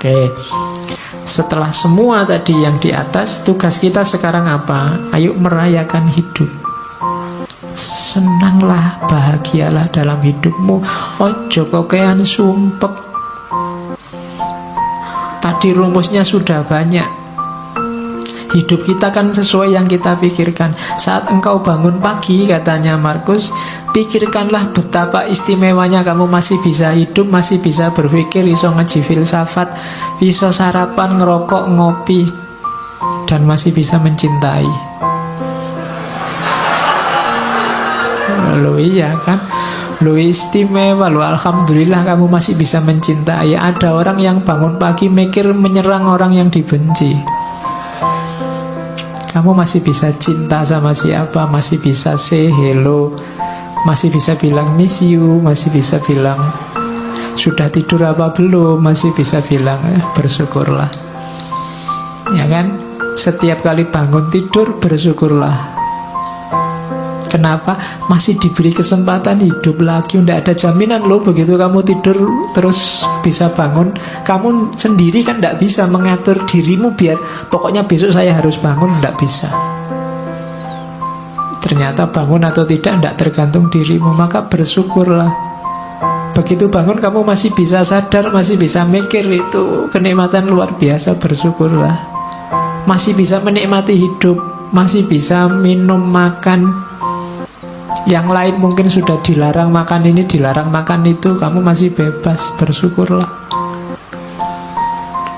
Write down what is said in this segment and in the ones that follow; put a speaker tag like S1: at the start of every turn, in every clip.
S1: Oke, setelah semua tadi yang di atas, tugas kita sekarang apa? Ayo merayakan hidup. Senanglah, bahagialah dalam hidupmu. Ojo kokean sumpek. Tadi rumusnya sudah banyak. Hidup kita kan sesuai yang kita pikirkan. Saat engkau bangun pagi, katanya Markus, pikirkanlah betapa istimewanya kamu masih bisa hidup, masih bisa berpikir, iso ngaji filsafat, bisa sarapan, ngerokok, ngopi, dan masih bisa mencintai. Lo iya kan? Lo istimewa, lo alhamdulillah kamu masih bisa mencintai. Ada orang yang bangun pagi mikir menyerang orang yang dibenci. Kamu masih bisa cinta sama siapa, masih bisa say hello, masih bisa bilang miss you, masih bisa bilang sudah tidur apa belum, masih bisa bilang bersyukurlah. Ya kan? Setiap kali bangun tidur bersyukurlah. Kenapa? Masih diberi kesempatan hidup lagi. Tidak ada jaminan loh begitu kamu tidur terus bisa bangun. Kamu sendiri kan tidak bisa mengatur dirimu biar pokoknya besok saya harus bangun. Tidak bisa. Ternyata bangun atau tidak tergantung dirimu. Maka bersyukurlah. Begitu bangun kamu masih bisa sadar, masih bisa mikir, itu kenikmatan luar biasa. Bersyukurlah. Masih bisa menikmati hidup, masih bisa minum, makan. Yang lain mungkin sudah dilarang makan ini, dilarang makan itu, kamu masih bebas, bersyukurlah.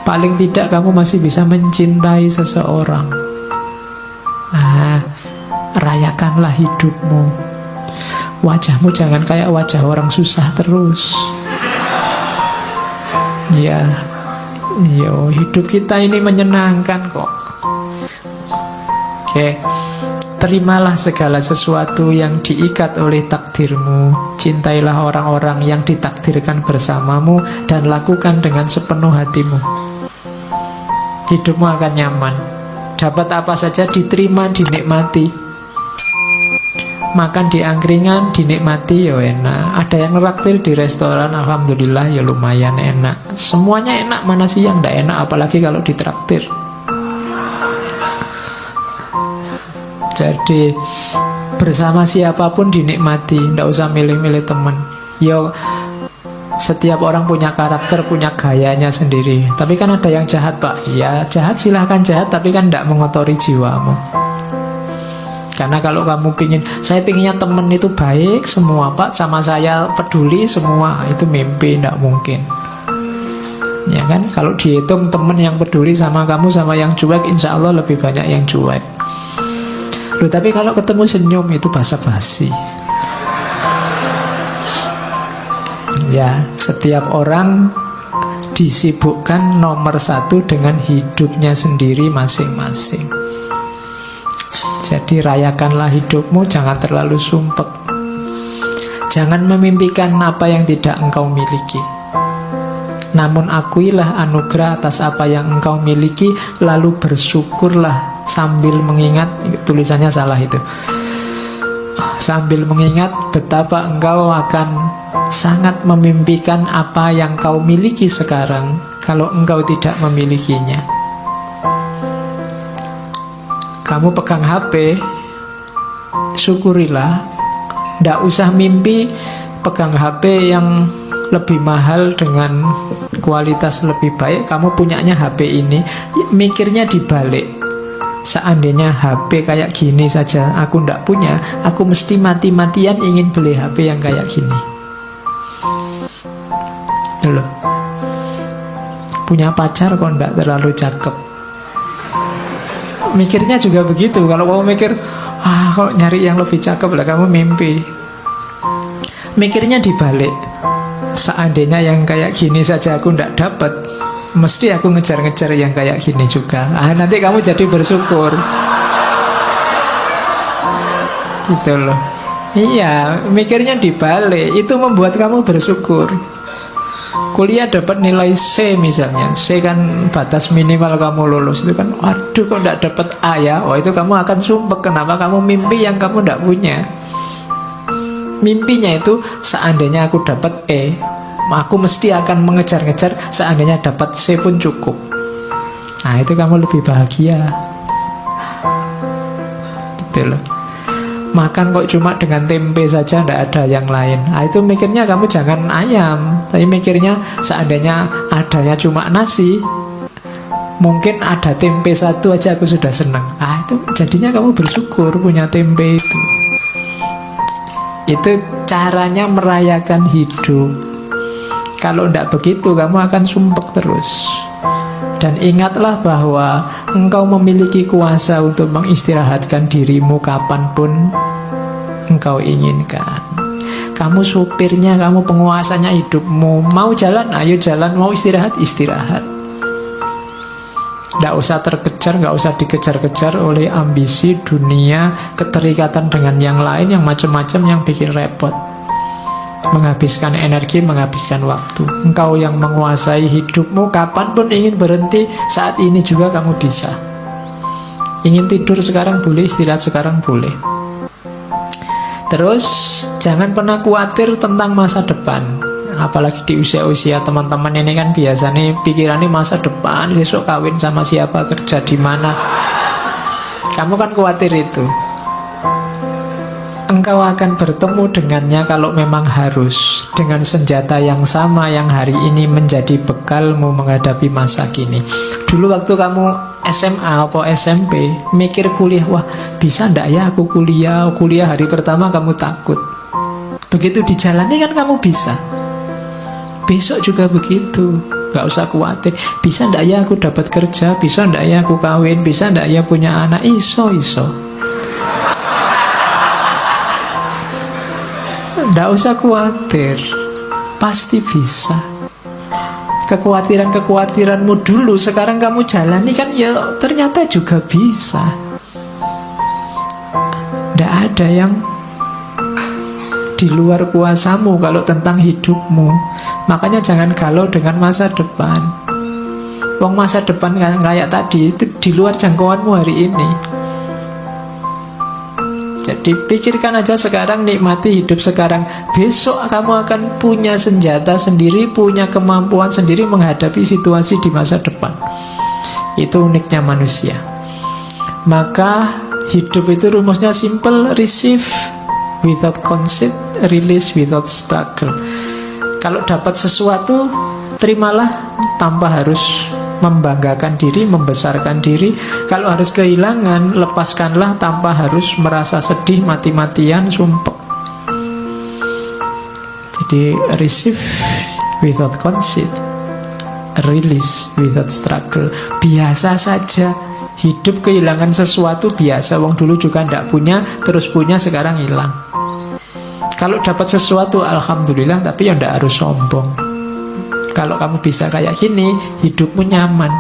S1: Paling tidak kamu masih bisa mencintai seseorang. Rayakanlah hidupmu. Wajahmu jangan kayak wajah orang susah terus. Ya, hidup kita ini menyenangkan kok. Oke. Terimalah segala sesuatu yang diikat oleh takdirmu. Cintailah orang-orang yang ditakdirkan bersamamu dan lakukan dengan sepenuh hatimu. Hidupmu akan nyaman. Dapat apa saja diterima, dinikmati. Makan di angkringan, dinikmati, ya enak. Ada yang neraktir di restoran, alhamdulillah, ya lumayan enak. Semuanya enak, mana sih yang tidak enak, apalagi kalau ditraktir. Jadi bersama siapapun dinikmati, tidak usah milih-milih teman. Yo, setiap orang punya karakter, punya gayanya sendiri. Tapi kan ada yang jahat, Pak. Ya jahat, silahkan jahat, tapi kan tidak mengotori jiwamu. Karena kalau kamu saya pinginnya teman itu baik semua, Pak, sama saya peduli semua, itu mimpi, tidak mungkin. Ya kan, kalau dihitung teman yang peduli sama kamu sama yang cuek, insya Allah lebih banyak yang cuek. Loh, tapi kalau ketemu senyum itu basa-basi. Ya, setiap orang disibukkan nomor satu dengan hidupnya sendiri masing-masing. Jadi rayakanlah hidupmu, jangan terlalu sumpek. Jangan memimpikan apa yang tidak engkau miliki. Namun akuilah anugerah atas apa yang engkau miliki, lalu bersyukurlah sambil mengingat, tulisannya salah itu, sambil mengingat betapa engkau akan sangat memimpikan apa yang kau miliki sekarang kalau engkau tidak memilikinya. Kamu pegang HP, syukurilah. Tidak usah mimpi pegang HP yang lebih mahal dengan kualitas lebih baik. Kamu punyanya HP ini, mikirnya dibalik. Seandainya HP kayak gini saja aku ndak punya, aku mesti mati-matian ingin beli HP yang kayak gini. Loh, punya pacar kok ndak terlalu cakep. Mikirnya juga begitu. Kalau kamu mikir, kalau nyari yang lebih cakep lah, kamu mimpi. Mikirnya dibalik. Seandainya yang kayak gini saja aku ndak dapat, mesti aku ngejar-ngejar yang kayak gini juga. Nanti kamu jadi bersyukur. Gitu loh. Iya, mikirnya dibalik. Itu membuat kamu bersyukur. Kuliah dapat nilai C misalnya, C kan batas minimal kamu lulus. Itu kan, aduh kok ndak dapat A ya. Itu kamu akan sumpek. Kenapa? Kamu mimpi yang kamu ndak punya. Mimpinya itu seandainya aku dapat E, Aku mesti akan mengejar-ngejar, seandainya dapat C pun cukup. Nah, itu kamu lebih bahagia. Gitu loh. Makan kok cuma dengan tempe saja, tidak ada yang lain. Nah, itu mikirnya kamu jangan ayam, tapi mikirnya seandainya adanya cuma nasi, mungkin ada tempe satu aja aku sudah senang. Ah, itu jadinya kamu bersyukur punya tempe itu. Itu caranya merayakan hidup. Kalau tidak begitu, kamu akan sumpek terus. Dan ingatlah bahwa engkau memiliki kuasa untuk mengistirahatkan dirimu kapanpun engkau inginkan. Kamu supirnya, kamu penguasanya hidupmu. Mau jalan, ayo jalan. Mau istirahat, istirahat. Tidak usah terkejar, nggak usah dikejar-kejar oleh ambisi dunia, keterikatan dengan yang lain, yang macam-macam, yang bikin repot. Menghabiskan energi, menghabiskan waktu. Engkau yang menguasai hidupmu. Kapanpun ingin berhenti, saat ini juga kamu bisa. Ingin tidur sekarang boleh, istirahat sekarang boleh. Terus jangan pernah khawatir tentang masa depan. Apalagi di usia-usia teman-teman ini kan biasanya pikirannya masa depan, besok kawin sama siapa, kerja di mana. Kamu kan khawatir itu. Engkau akan bertemu dengannya kalau memang harus, dengan senjata yang sama yang hari ini menjadi bekalmu menghadapi masa kini. Dulu waktu kamu SMA atau SMP mikir kuliah, wah bisa ndak ya aku kuliah hari pertama kamu takut. Begitu dijalani kan kamu bisa. Besok juga begitu, gak usah khawatir. Bisa ndak ya aku dapat kerja, bisa ndak ya aku kawin, bisa ndak ya punya anak. Iso. Nggak usah khawatir, pasti bisa. Kekhawatiranmu dulu sekarang kamu jalani kan, ya ternyata juga bisa. Nggak ada yang di luar kuasamu kalau tentang hidupmu. Makanya jangan galau dengan masa depan. Wong masa depan kayak tadi itu di luar jangkauanmu hari ini. Jadi pikirkan aja sekarang, nikmati hidup sekarang. Besok kamu akan punya senjata sendiri, punya kemampuan sendiri menghadapi situasi di masa depan. Itu uniknya manusia. Maka hidup itu rumusnya simple: receive without conceit, release without struggle. Kalau dapat sesuatu, terimalah tanpa harus membanggakan diri, membesarkan diri. Kalau harus kehilangan, lepaskanlah tanpa harus merasa sedih, mati-matian, sumpek. Jadi receive without conceit, release without struggle. Biasa saja. Hidup kehilangan sesuatu biasa. Wong dulu juga ndak punya, terus punya, sekarang hilang. Kalau dapat sesuatu, alhamdulillah, tapi ya ndak harus sombong. Kalau kamu bisa kayak gini, hidupmu nyaman.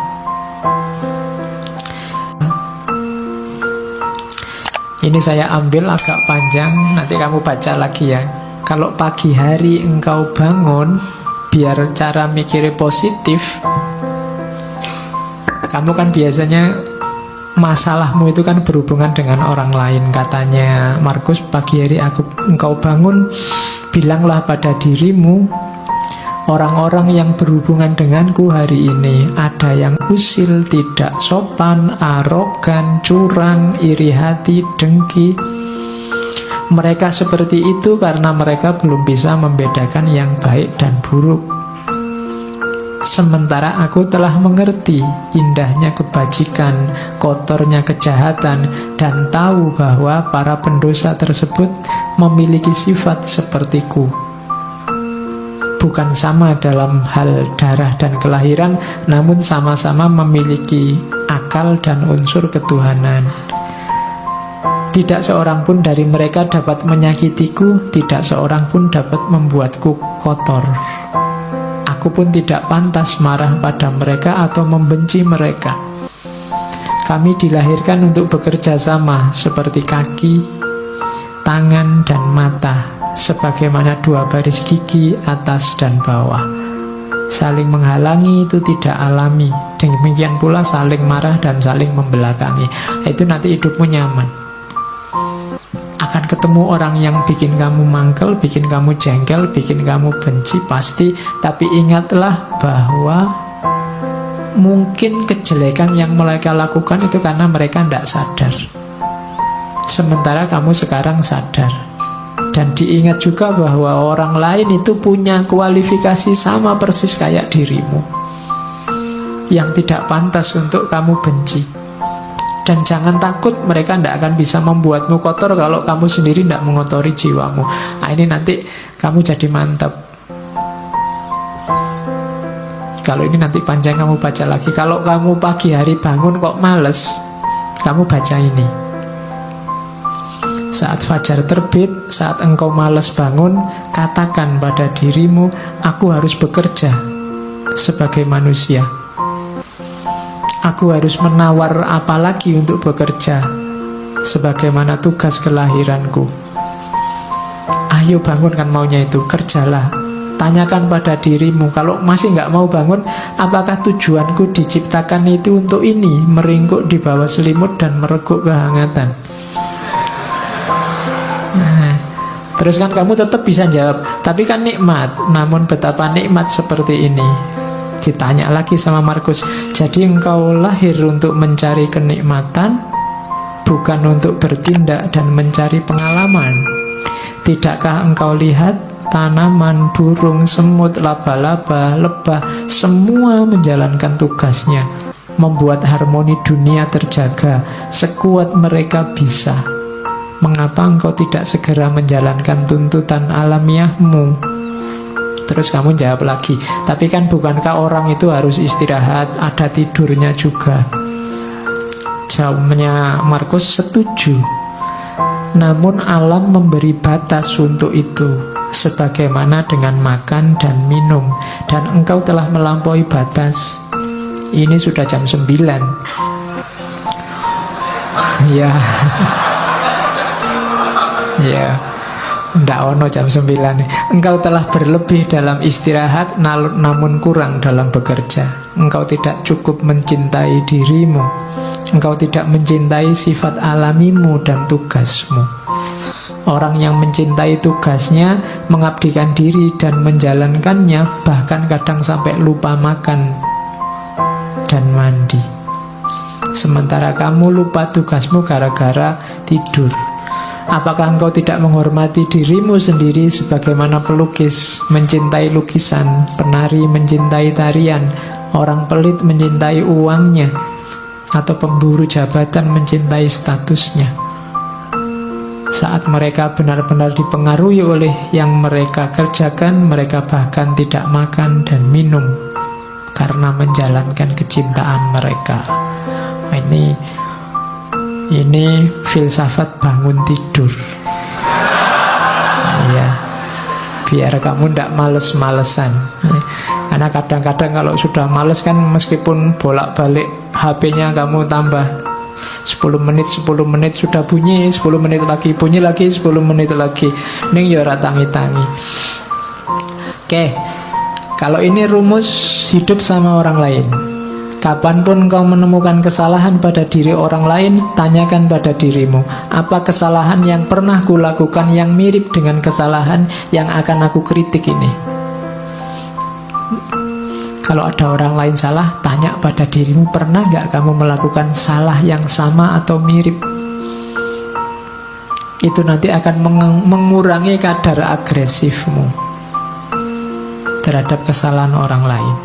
S1: Ini saya ambil agak panjang, nanti kamu baca lagi ya. Kalau pagi hari engkau bangun, biar cara mikirnya positif. Kamu kan biasanya masalahmu itu kan berhubungan dengan orang lain. Katanya Markus, pagi hari engkau bangun, bilanglah pada dirimu, orang-orang yang berhubungan denganku hari ini ada yang usil, tidak sopan, arogan, curang, iri hati, dengki. Mereka seperti itu karena mereka belum bisa membedakan yang baik dan buruk. Sementara aku telah mengerti indahnya kebajikan, kotornya kejahatan, dan tahu bahwa para pendosa tersebut memiliki sifat sepertiku. Bukan sama dalam hal darah dan kelahiran, namun sama-sama memiliki akal dan unsur ketuhanan. Tidak seorang pun dari mereka dapat menyakitiku, tidak seorang pun dapat membuatku kotor. Aku pun tidak pantas marah pada mereka atau membenci mereka. Kami dilahirkan untuk bekerja sama seperti kaki, tangan, dan mata, sebagaimana dua baris gigi atas dan bawah. Saling menghalangi itu tidak alami. Demikian pula saling marah dan saling membelakangi. Itu nanti hidupmu nyaman. Akan ketemu orang yang bikin kamu mangkel, bikin kamu jengkel, bikin kamu benci, pasti. Tapi ingatlah bahwa mungkin kejelekan yang mereka lakukan itu karena mereka tidak sadar. Sementara kamu sekarang sadar. Dan diingat juga bahwa orang lain itu punya kualifikasi sama persis kayak dirimu, yang tidak pantas untuk kamu benci. Dan jangan takut, mereka tidak akan bisa membuatmu kotor kalau kamu sendiri tidak mengotori jiwamu. Nah, ini nanti kamu jadi mantap. Kalau ini nanti panjang kamu baca lagi. Kalau kamu pagi hari bangun kok males, kamu baca ini. Saat fajar terbit, saat engkau malas bangun, katakan pada dirimu, aku harus bekerja sebagai manusia. Aku harus menawar apa lagi untuk bekerja, sebagaimana tugas kelahiranku. Ayo bangun, kan maunya itu, kerjalah. Tanyakan pada dirimu, kalau masih nggak mau bangun, apakah tujuanku diciptakan itu untuk ini, meringkuk di bawah selimut dan mereguk kehangatan? Nah, terus kan kamu tetap bisa jawab, tapi kan nikmat. Namun betapa nikmat seperti ini. Ditanya lagi sama Markus, jadi engkau lahir untuk mencari kenikmatan, bukan untuk bertindak dan mencari pengalaman. Tidakkah engkau lihat tanaman, burung, semut, laba-laba, lebah, semua menjalankan tugasnya, membuat harmoni dunia terjaga sekuat mereka bisa. Mengapa engkau tidak segera menjalankan tuntutan alamiahmu? Terus kamu jawab lagi, tapi kan bukankah orang itu harus istirahat, ada tidurnya juga? Jawabnya Markus, setuju. Namun alam memberi batas untuk itu, sebagaimana dengan makan dan minum. Dan engkau telah melampaui batas. Ini sudah jam 9. Ya. Ya. Ndak ono jam 9. Engkau telah berlebih dalam istirahat, namun kurang dalam bekerja. Engkau tidak cukup mencintai dirimu. Engkau tidak mencintai sifat alamimu dan tugasmu. Orang yang mencintai tugasnya, mengabdikan diri dan menjalankannya, bahkan kadang sampai lupa makan dan mandi. Sementara kamu lupa tugasmu gara-gara tidur. Apakah engkau tidak menghormati dirimu sendiri sebagaimana pelukis mencintai lukisan, penari mencintai tarian, orang pelit mencintai uangnya, atau pemburu jabatan mencintai statusnya? Saat mereka benar-benar dipengaruhi oleh yang mereka kerjakan, mereka bahkan tidak makan dan minum karena menjalankan kecintaan mereka. Ini filsafat bangun tidur. Ya, biar kamu tidak males-malesan. Karena kadang-kadang kalau sudah males kan, meskipun bolak-balik HP-nya kamu tambah 10 menit sudah bunyi, 10 menit lagi bunyi lagi, 10 menit lagi. Ning ya ora tangi-tangi. Oke. Kalau ini rumus hidup sama orang lain. Kapanpun kau menemukan kesalahan pada diri orang lain, tanyakan pada dirimu, apa kesalahan yang pernah kulakukan yang mirip dengan kesalahan yang akan aku kritik ini? Kalau ada orang lain salah, tanya pada dirimu, pernah gak kamu melakukan salah yang sama atau mirip? Itu nanti akan mengurangi kadar agresifmu terhadap kesalahan orang lain.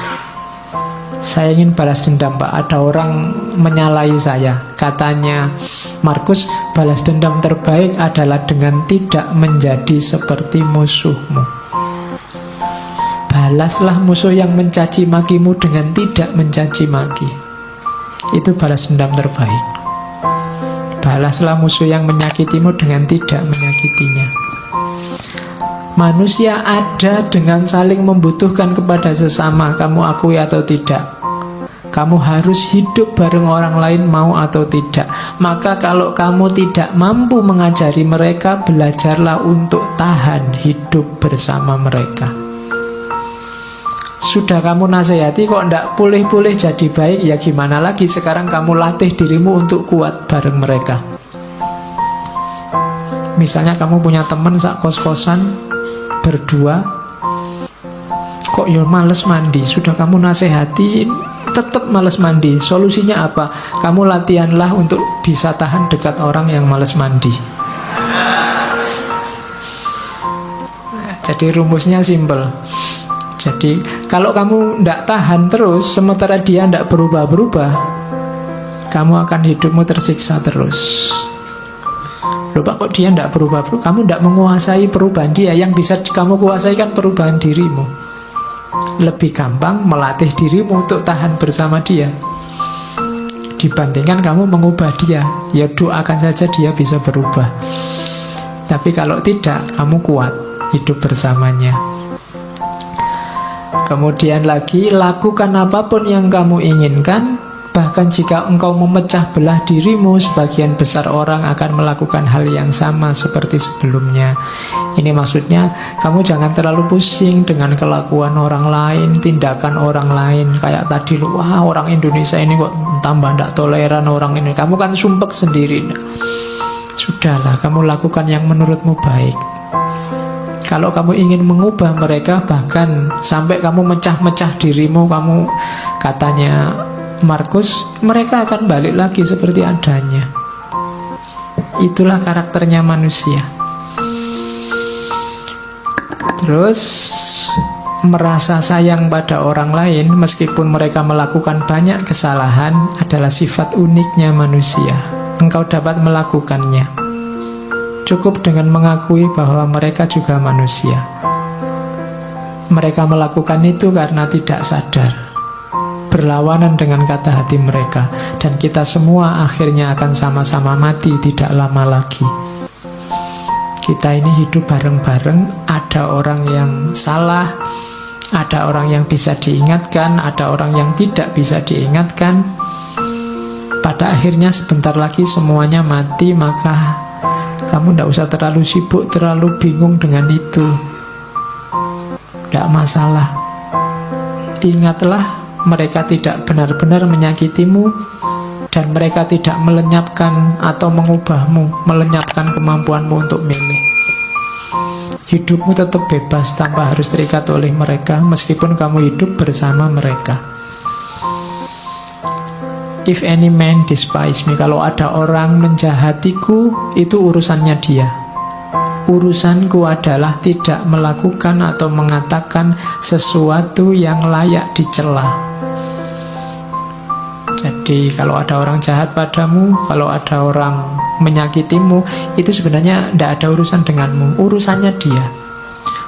S1: Saya ingin balas dendam, Pak. Ada orang menyalahi saya. Katanya Markus, balas dendam terbaik adalah dengan tidak menjadi seperti musuhmu. Balaslah musuh yang mencaci makimu dengan tidak mencaci maki. Itu balas dendam terbaik. Balaslah musuh yang menyakitimu dengan tidak menyakitinya. Manusia ada dengan saling membutuhkan kepada sesama, kamu akui atau tidak. Kamu harus hidup bareng orang lain, mau atau tidak. Maka kalau kamu tidak mampu mengajari mereka, belajarlah untuk tahan hidup bersama mereka. Sudah kamu nasihati kok tidak pulih-pulih jadi baik, ya gimana lagi? Sekarang kamu latih dirimu untuk kuat bareng mereka. Misalnya kamu punya teman sak kos-kosan berdua, kok ya males mandi. Sudah kamu nasehatin, tetap males mandi. Solusinya apa? Kamu latihanlah untuk bisa tahan dekat orang yang males mandi. Jadi rumusnya simpel. Jadi kalau kamu tidak tahan terus, sementara dia tidak berubah-berubah, kamu akan hidupmu tersiksa terus. Loh Pak, kok dia tidak berubah-berubah? Kamu tidak menguasai perubahan dia. Yang bisa kamu kuasai kan perubahan dirimu. Lebih gampang melatih dirimu untuk tahan bersama dia dibandingkan kamu mengubah dia. Ya doakan saja dia bisa berubah. Tapi kalau tidak, kamu kuat hidup bersamanya. Kemudian lagi, lakukan apapun yang kamu inginkan. Bahkan jika engkau memecah belah dirimu, sebagian besar orang akan melakukan hal yang sama seperti sebelumnya. Ini maksudnya, kamu jangan terlalu pusing dengan kelakuan orang lain, tindakan orang lain. Kayak tadi, wah orang Indonesia ini kok tambah tidak toleran orang ini. Kamu kan sumpek sendiri. Sudahlah, kamu lakukan yang menurutmu baik. Kalau kamu ingin mengubah mereka, bahkan sampai kamu mecah-mecah dirimu, kamu katanya Markus, mereka akan balik lagi seperti adanya. Itulah karakternya manusia. Terus merasa sayang pada orang lain meskipun mereka melakukan banyak kesalahan adalah sifat uniknya manusia. Engkau dapat melakukannya. Cukup dengan mengakui bahwa mereka juga manusia. Mereka melakukan itu karena tidak sadar, berlawanan dengan kata hati mereka. Dan kita semua akhirnya akan sama-sama mati tidak lama lagi. Kita ini hidup bareng-bareng. Ada orang yang salah, ada orang yang bisa diingatkan, ada orang yang tidak bisa diingatkan. Pada akhirnya sebentar lagi semuanya mati. Maka kamu tidak usah terlalu sibuk, terlalu bingung dengan itu. Tidak masalah. Ingatlah, mereka tidak benar-benar menyakitimu, dan mereka tidak melenyapkan atau mengubahmu, melenyapkan kemampuanmu untuk milih. Hidupmu tetap bebas tanpa harus terikat oleh mereka, meskipun kamu hidup bersama mereka. If any man despise me, kalau ada orang menjahatiku, itu urusannya dia. Urusanku adalah tidak melakukan atau mengatakan sesuatu yang layak dicela. Jadi kalau ada orang jahat padamu, kalau ada orang menyakitimu, itu sebenarnya tidak ada urusan denganmu. Urusannya dia.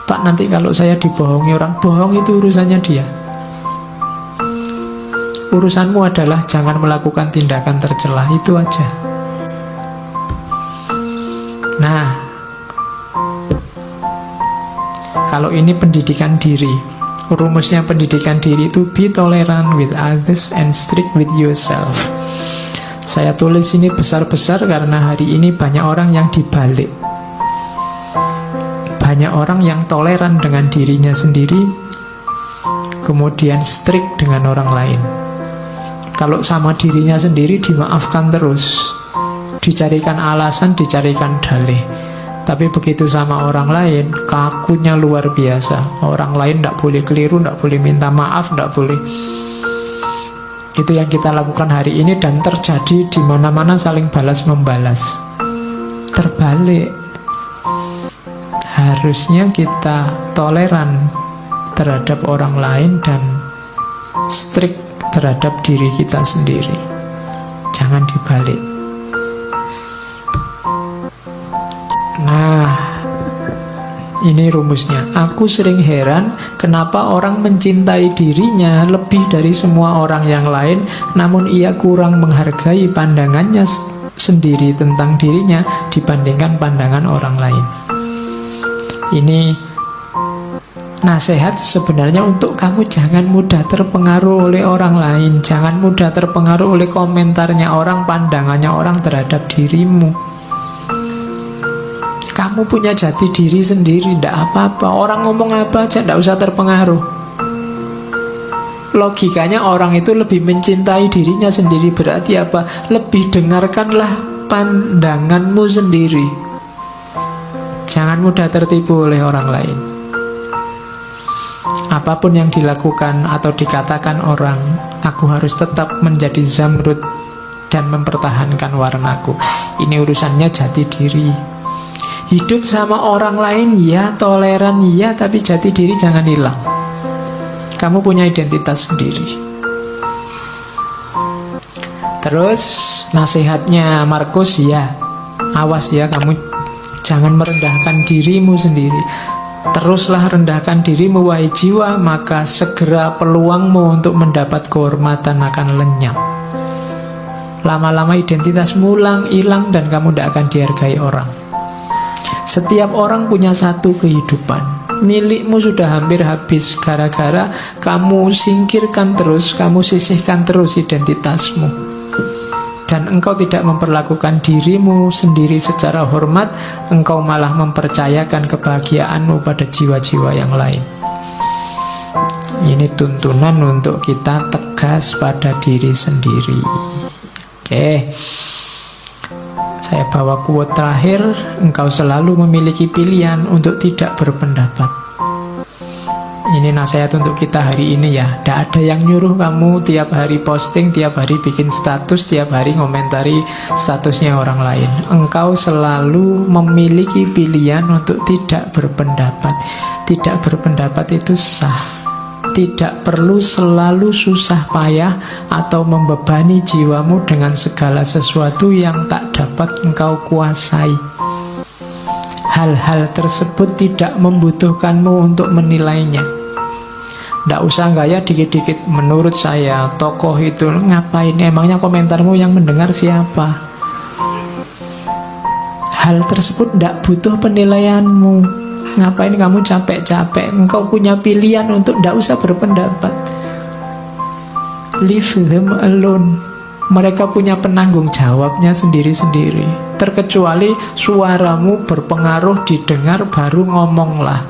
S1: Pak, nanti kalau saya dibohongi orang, bohong itu urusannya dia. Urusanmu adalah jangan melakukan tindakan tercela. Itu aja. Nah, kalau ini pendidikan diri. Rumusnya pendidikan diri itu be tolerant with others and strict with yourself. Saya tulis ini besar-besar karena hari ini banyak orang yang dibalik. Banyak orang yang toleran dengan dirinya sendiri, kemudian strict dengan orang lain. Kalau sama dirinya sendiri dimaafkan terus, dicarikan alasan, dicarikan dalih. Tapi begitu sama orang lain, kakunya luar biasa. Orang lain tidak boleh keliru, tidak boleh minta maaf, tidak boleh. Itu yang kita lakukan hari ini, dan terjadi di mana-mana saling balas membalas. Terbalik. Harusnya kita toleran terhadap orang lain dan strict terhadap diri kita sendiri. Jangan dibalik. Nah, ini rumusnya. Aku sering heran kenapa orang mencintai dirinya lebih dari semua orang yang lain, namun ia kurang menghargai pandangannya sendiri tentang dirinya dibandingkan pandangan orang lain. Ini nasihat sebenarnya untuk kamu jangan mudah terpengaruh oleh orang lain. Jangan mudah terpengaruh oleh komentarnya orang, pandangannya orang terhadap dirimu. Kamu punya jati diri sendiri, tidak apa-apa. Orang ngomong apa aja, tidak usah terpengaruh. Logikanya orang itu lebih mencintai dirinya sendiri. Berarti apa? Lebih dengarkanlah pandanganmu sendiri. Jangan mudah tertipu oleh orang lain. Apapun yang dilakukan atau dikatakan orang, aku harus tetap menjadi Zamrud dan mempertahankan warnaku. Ini urusannya jati diri. Hidup sama orang lain ya, toleran ya, tapi jati diri jangan hilang. Kamu punya identitas sendiri. Terus nasihatnya Markus, ya, awas ya, kamu jangan merendahkan dirimu sendiri. Teruslah rendahkan dirimu wahai jiwa, maka segera peluangmu untuk mendapat kehormatan akan lenyap. Lama-lama identitasmu hilang dan kamu tidak akan dihargai orang. Setiap orang punya satu kehidupan. Milikmu sudah hampir habis gara-gara kamu singkirkan terus, kamu sisihkan terus identitasmu. Dan engkau tidak memperlakukan dirimu sendiri secara hormat, engkau malah mempercayakan kebahagiaanmu pada jiwa-jiwa yang lain. Ini tuntunan untuk kita tegas pada diri sendiri. Oke, saya bawa quote terakhir. Engkau selalu memiliki pilihan untuk tidak berpendapat. Ini nasihat untuk kita hari ini ya. Tidak ada yang nyuruh kamu tiap hari posting, tiap hari bikin status, tiap hari ngomentari statusnya orang lain. Engkau selalu memiliki pilihan untuk tidak berpendapat. Tidak berpendapat itu sah. Tidak perlu selalu susah payah atau membebani jiwamu dengan segala sesuatu yang tak dapat engkau kuasai. Hal-hal tersebut tidak membutuhkanmu untuk menilainya. Tidak usah gaya dikit-dikit. Menurut saya tokoh itu ngapain, emangnya komentarmu yang mendengar siapa? Hal tersebut tidak butuh penilaianmu. Ngapain kamu capek-capek? Engkau punya pilihan untuk tidak usah berpendapat. Leave them alone. Mereka punya penanggung jawabnya sendiri-sendiri. Terkecuali suaramu berpengaruh didengar, baru ngomonglah.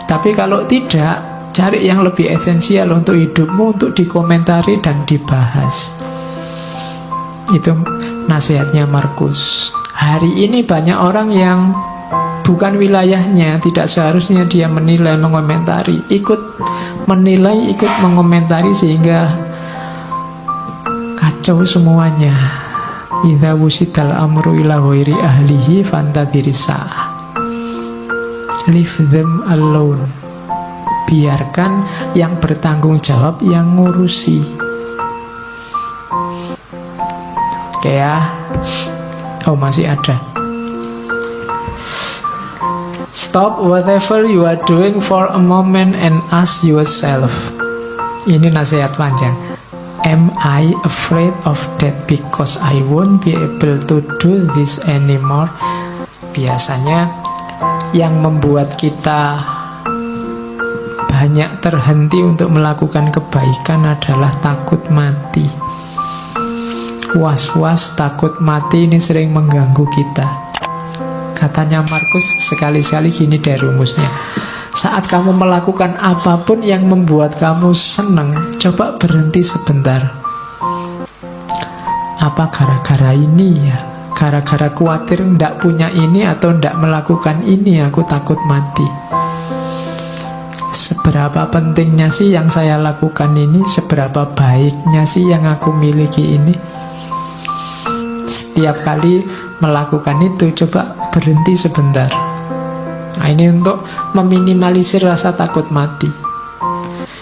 S1: Tapi kalau tidak, cari yang lebih esensial untuk hidupmu, untuk dikomentari dan dibahas. Itu nasihatnya Markus. Hari ini banyak orang yang bukan wilayahnya, tidak seharusnya dia menilai, mengomentari, ikut menilai, ikut mengomentari, sehingga kacau semuanya. Idza wusidal amru ila ghairi ahlihi fantadhiris sa'ah. Leave them alone. Biarkan yang bertanggung jawab yang ngurusi. Oke ya. Oh, masih ada. Stop whatever you are doing for a moment and ask yourself. Ini nasihat panjang. Am I afraid of death because I won't be able to do this anymore? Biasanya yang membuat kita banyak terhenti untuk melakukan kebaikan adalah takut mati. Was-was, takut mati ini sering mengganggu kita. Katanya Markus, sekali-sekali gini deh rumusnya. Saat kamu melakukan apapun yang membuat kamu senang, coba berhenti sebentar. Apa gara-gara ini ya? Gara-gara khawatir ndak punya ini atau ndak melakukan ini, aku takut mati. Seberapa pentingnya sih yang saya lakukan ini? Seberapa baiknya sih yang aku miliki ini? Setiap kali melakukan itu, coba berhenti sebentar. Nah, ini untuk meminimalisir rasa takut mati.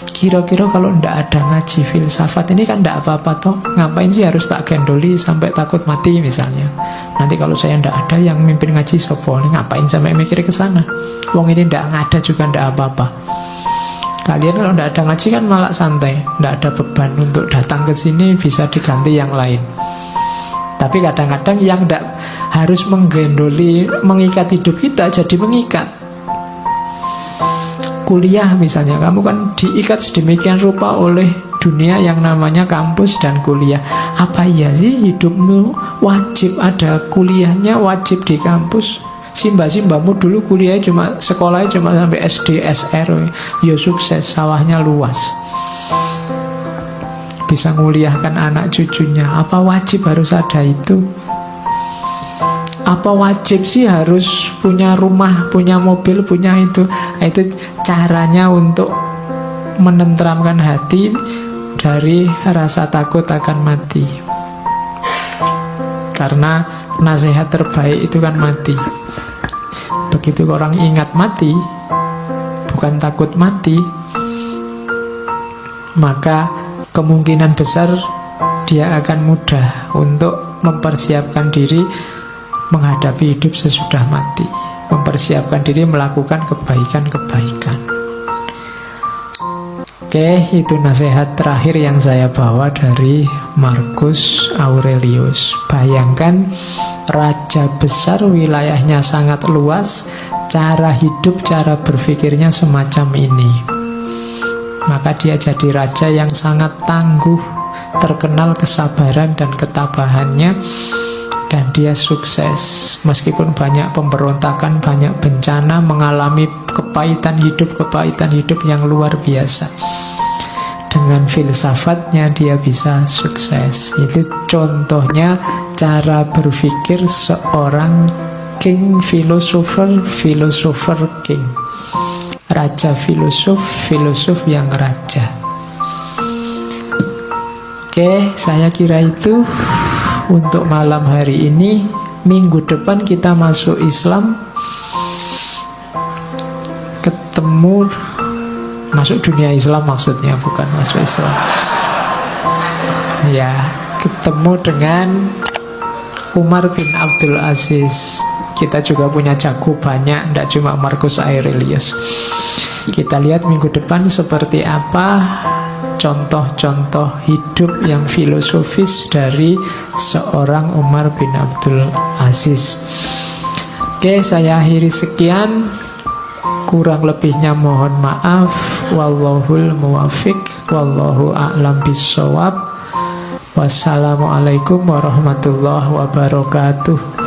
S1: Kira-kira kalau ndak ada ngaji filsafat ini kan ndak apa-apa toh. Ngapain sih harus tak gendoli sampai takut mati misalnya? Nanti kalau saya ndak ada yang mimpin ngaji sopo, ngapain sampai mikir ke sana? Wong ini ndak ada juga ndak apa-apa. Kalian kalau ndak ada ngaji kan malah santai, ndak ada beban untuk datang ke sini, bisa diganti yang lain. Tapi kadang-kadang yang ndak harus menggendoli, mengikat hidup kita jadi mengikat. Kuliah misalnya, kamu kan diikat sedemikian rupa oleh dunia yang namanya kampus dan kuliah. Apa iya sih hidupmu wajib ada kuliahnya, wajib di kampus? Simba-simbamu dulu kuliahnya cuma, sekolahnya cuma sampai SD, SR, ya sukses, sawahnya luas, bisa nguliahkan anak cucunya. Apa wajib harus ada itu? Apa wajib sih harus punya rumah, punya mobil, punya itu? Itu caranya untuk menenteramkan hati dari rasa takut akan mati. Karena nasihat terbaik itu kan mati. Begitu orang ingat mati, bukan takut mati, maka kemungkinan besar dia akan mudah untuk mempersiapkan diri menghadapi hidup sesudah mati, mempersiapkan diri melakukan kebaikan-kebaikan. Oke, itu nasihat terakhir yang saya bawa dari Marcus Aurelius. Bayangkan raja besar, wilayahnya sangat luas, cara hidup, cara berpikirnya semacam ini. Maka dia jadi raja yang sangat tangguh, terkenal kesabaran dan ketabahannya, dan dia sukses. Meskipun banyak pemberontakan, banyak bencana, mengalami kepahitan hidup yang luar biasa. Dengan filsafatnya dia bisa sukses. Itu contohnya cara berpikir seorang king philosopher king. Raja filosof yang raja. Oke, saya kira itu untuk malam hari ini. Minggu depan kita masuk Islam, ketemu, masuk dunia Islam maksudnya, bukan masuk Islam. Ya, ketemu dengan Umar bin Abdul Aziz. Kita juga punya jago banyak, tidak cuma Marcus Aurelius. Kita lihat minggu depan seperti apa contoh-contoh hidup yang filosofis dari seorang Umar bin Abdul Aziz. Oke, saya akhiri sekian. Kurang lebihnya mohon maaf. Wallahul muwafiq, wallahu a'lam bissawab. Wassalamualaikum warahmatullahi wabarakatuh.